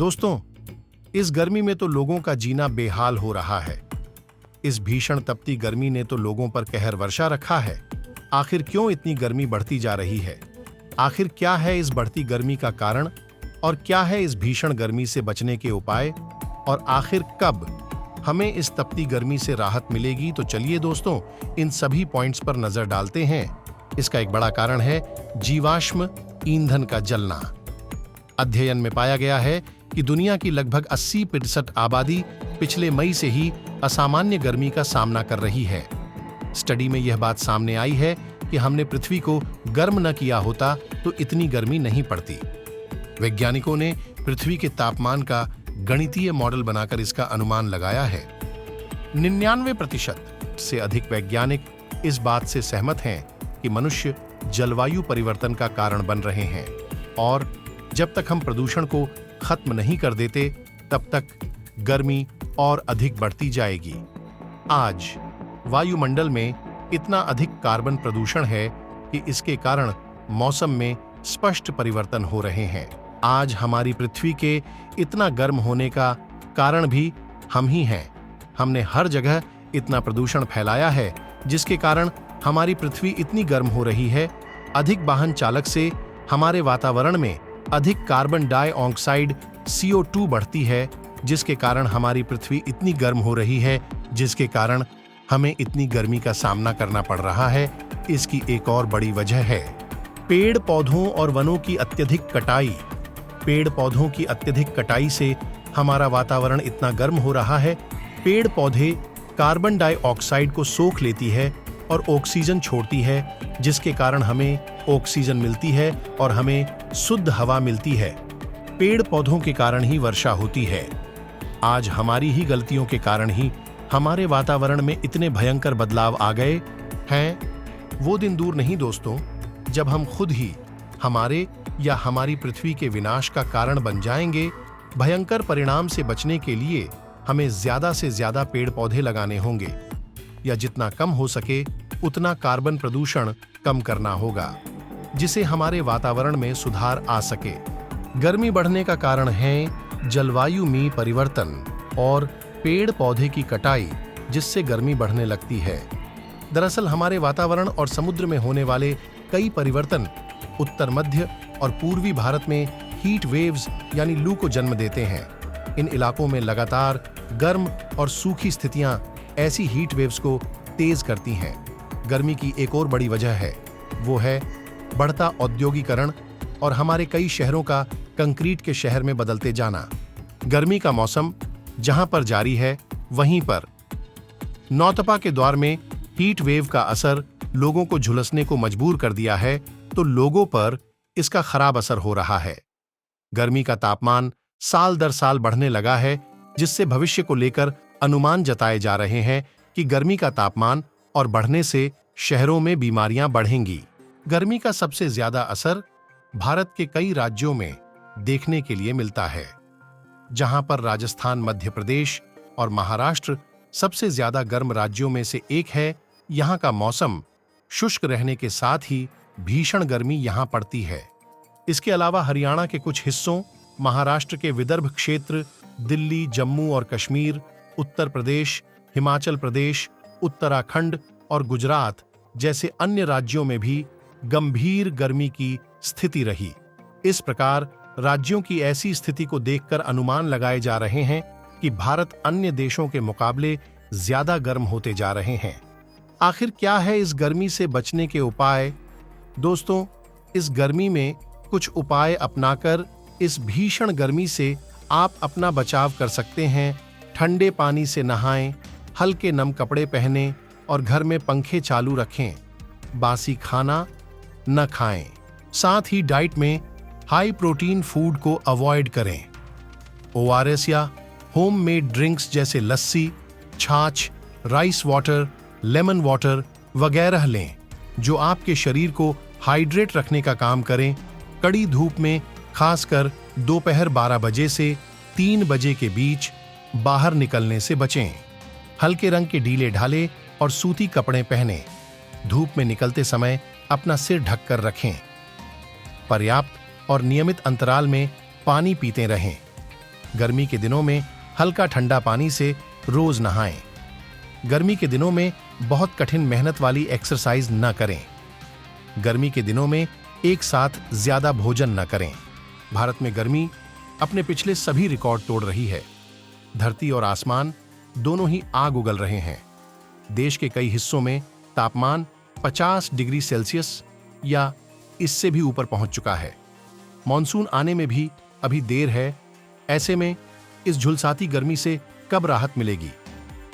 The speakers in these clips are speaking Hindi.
दोस्तों, इस गर्मी में तो लोगों का जीना बेहाल हो रहा है। इस भीषण तपती गर्मी ने तो लोगों पर कहर वर्षा रखा है। आखिर क्यों इतनी गर्मी बढ़ती जा रही है? आखिर क्या है इस बढ़ती गर्मी का कारण और क्या है इस भीषण गर्मी से बचने के उपाय? और आखिर कब हमें इस तपती गर्मी से राहत मिलेगी? तो चलिए दोस्तों, इन सभी पॉइंट्स पर नजर डालते हैं। इसका एक बड़ा कारण है जीवाश्म ईंधन का जलना। अध्ययन में पाया गया है कि दुनिया की लगभग 80% आबादी पिछले मई से ही असामान्य गर्मी का सामना कर रही है। स्टडी में यह बात सामने आई है कि हमने पृथ्वी को गर्म न किया होता तो इतनी गर्मी नहीं पड़ती। वैज्ञानिकों ने पृथ्वी के तापमान का गणितीय मॉडल बनाकर इसका अनुमान लगाया है। 99% से अधिक वैज्ञानिक इस बात से सहमत हैं कि मनुष्य जलवायु परिवर्तन का कारण बन रहे हैं और जब तक हम प्रदूषण को खत्म नहीं कर देते तब तक गर्मी और अधिक बढ़ती जाएगी। आज वायुमंडल में इतना अधिक कार्बन प्रदूषण है कि इसके कारण मौसम में स्पष्ट परिवर्तन हो रहे हैं। आज हमारी पृथ्वी के इतना गर्म होने का कारण भी हम ही हैं। हमने हर जगह इतना प्रदूषण फैलाया है जिसके कारण हमारी पृथ्वी इतनी गर्म हो रही है। अधिक वाहन चालक से हमारे वातावरण में अधिक कार्बन डाइऑक्साइड CO2 बढ़ती है, जिसके कारण हमारी पृथ्वी इतनी गर्म हो रही है, जिसके कारण हमें इतनी गर्मी का सामना करना पड़ रहा है। इसकी एक और बड़ी वजह है पेड़ पौधों और वनों की अत्यधिक कटाई। पेड़ पौधों की अत्यधिक कटाई से हमारा वातावरण इतना गर्म हो रहा है। पेड़ पौधे कार्बन डाइऑक्साइड को सोख लेती है और ऑक्सीजन छोड़ती है, जिसके कारण हमें ऑक्सीजन मिलती है और हमें शुद्ध हवा मिलती है। पेड़ पौधों के कारण ही वर्षा होती है। आज हमारी ही गलतियों के कारण ही हमारे वातावरण में इतने भयंकर बदलाव आ गए हैं। वो दिन दूर नहीं दोस्तों, जब हम खुद ही हमारे या हमारी पृथ्वी के विनाश का कारण बन जाएंगे। भयंकर परिणाम से बचने के लिए हमें ज्यादा से ज्यादा पेड़ पौधे लगाने होंगे या जितना कम हो सके उतना कार्बन प्रदूषण कम करना होगा, जिसे हमारे वातावरण में सुधार आ सके। गर्मी बढ़ने का कारण है जलवायु में परिवर्तन और पेड़ पौधे की कटाई, जिससे गर्मी बढ़ने लगती है। दरअसल हमारे वातावरण और समुद्र में होने वाले कई परिवर्तन उत्तर मध्य और पूर्वी भारत में हीट वेव्स यानी लू को जन्म देते हैं। इन इलाकों में लगातार गर्म और सूखी स्थितियां ऐसी हीट वेव्स को तेज करती हैं। गर्मी की एक और बड़ी वजह है, वो है बढ़ता औद्योगिकरण और हमारे कई शहरों का कंक्रीट के शहर में बदलते जाना। गर्मी का मौसम जहां पर जारी है, वहीं पर नौतपा के द्वार में हीट वेव का असर लोगों को झुलसने को मजबूर कर दिया है, तो लोगों पर इसका खराब असर हो रहा है। गर्मी का तापमान साल दर साल बढ़ने लगा है, जिससे भविष्य को लेकर अनुमान जताए जा रहे हैं कि गर्मी का तापमान और बढ़ने से शहरों में बीमारियां बढ़ेंगी। गर्मी का सबसे ज्यादा असर भारत के कई राज्यों में देखने के लिए मिलता है, जहां पर राजस्थान, मध्य प्रदेश और महाराष्ट्र सबसे ज्यादा गर्म राज्यों में से एक है। यहां का मौसम शुष्क रहने के साथ ही भीषण गर्मी यहां पड़ती है। इसके अलावा हरियाणा के कुछ हिस्सों, महाराष्ट्र के विदर्भ क्षेत्र, दिल्ली, जम्मू और कश्मीर, उत्तर प्रदेश, हिमाचल प्रदेश, उत्तराखंड और गुजरात जैसे अन्य राज्यों में भी गंभीर गर्मी की स्थिति रही। इस प्रकार राज्यों की ऐसी स्थिति को देखकर अनुमान लगाए जा रहे हैं कि भारत अन्य देशों के मुकाबले ज्यादा गर्म होते जा रहे हैं। आखिर क्या है इस गर्मी से बचने के उपाय? दोस्तों, इस गर्मी में कुछ उपाय अपनाकर इस भीषण गर्मी से आप अपना बचाव कर सकते हैं। ठंडे पानी से नहाएं, हल्के नम कपड़े पहनें और घर में पंखे चालू रखें। बासी खाना न खाएं। साथ ही डाइट में हाई प्रोटीन फूड को अवॉइड करें। ORS या होममेड ड्रिंक्स जैसे लस्सी, छाछ, राइस वाटर, लेमन वाटर वगैरह लें, जो आपके शरीर को हाइड्रेट रखने का काम करें। कड़ी धूप में खासकर दोपहर 12 बजे से 3 बजे के बीच बाहर निकलने से बचें। हल्के रंग के ढीले ढाले और सूती कपड़े पहनें। धूप में निकलते समय अपना सिर ढककर रखें। पर्याप्त और नियमित अंतराल में पानी पीते रहें। गर्मी के दिनों में हल्का ठंडा पानी से रोज नहाएं। गर्मी के दिनों में बहुत कठिन मेहनत वाली एक्सरसाइज न करें। गर्मी के दिनों में एक साथ ज्यादा भोजन न करें। भारत में गर्मी अपने पिछले सभी रिकॉर्ड तोड़ रही है। धरती और आसमान दोनों ही आग उगल रहे हैं। देश के कई हिस्सों में तापमान 50 डिग्री सेल्सियस या इससे भी ऊपर पहुंच चुका है। मॉनसून आने में भी अभी देर है। ऐसे में इस झुलसाती गर्मी से कब राहत मिलेगी,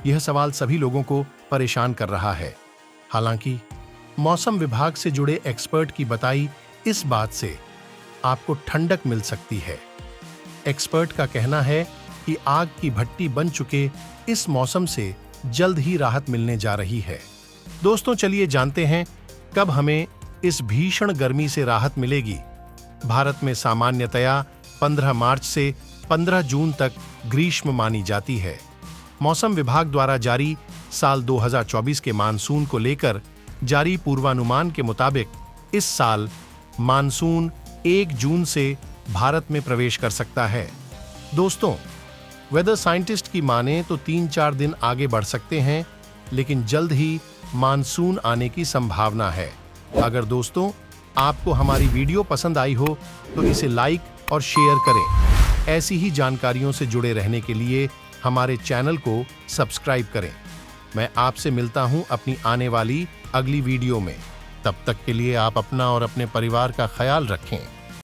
यह सवाल सभी लोगों को परेशान कर रहा है। हालांकि मौसम विभाग से जुड़े एक्सपर्ट की बताई इस बात से आपको ठंडक मिल सकती है। एक्सपर्ट का कहना है कि आग की भट्टी बन चुके इस मौसम से जल्द ही राहत मिलने जा रही है। दोस्तों, चलिए जानते हैं कब हमें इस भीषण गर्मी से राहत मिलेगी। भारत में सामान्यतया 15 मार्च से 15 जून तक ग्रीष्म मानी जाती है। मौसम विभाग द्वारा जारी साल 2024 के मानसून को लेकर जारी पूर्वानुमान के मुताबिक इस साल मानसून 1 जून से भारत में प्रवेश कर सकता है। दोस्तों, वेदर साइंटिस्ट की माने तो 3-4 दिन आगे बढ़ सकते हैं, लेकिन जल्द ही मानसून आने की संभावना है। अगर दोस्तों आपको हमारी वीडियो पसंद आई हो तो इसे लाइक और शेयर करें। ऐसी ही जानकारियों से जुड़े रहने के लिए हमारे चैनल को सब्सक्राइब करें। मैं आपसे मिलता हूं अपनी आने वाली अगली वीडियो में। तब तक के लिए आप अपना और अपने परिवार का ख्याल रखें।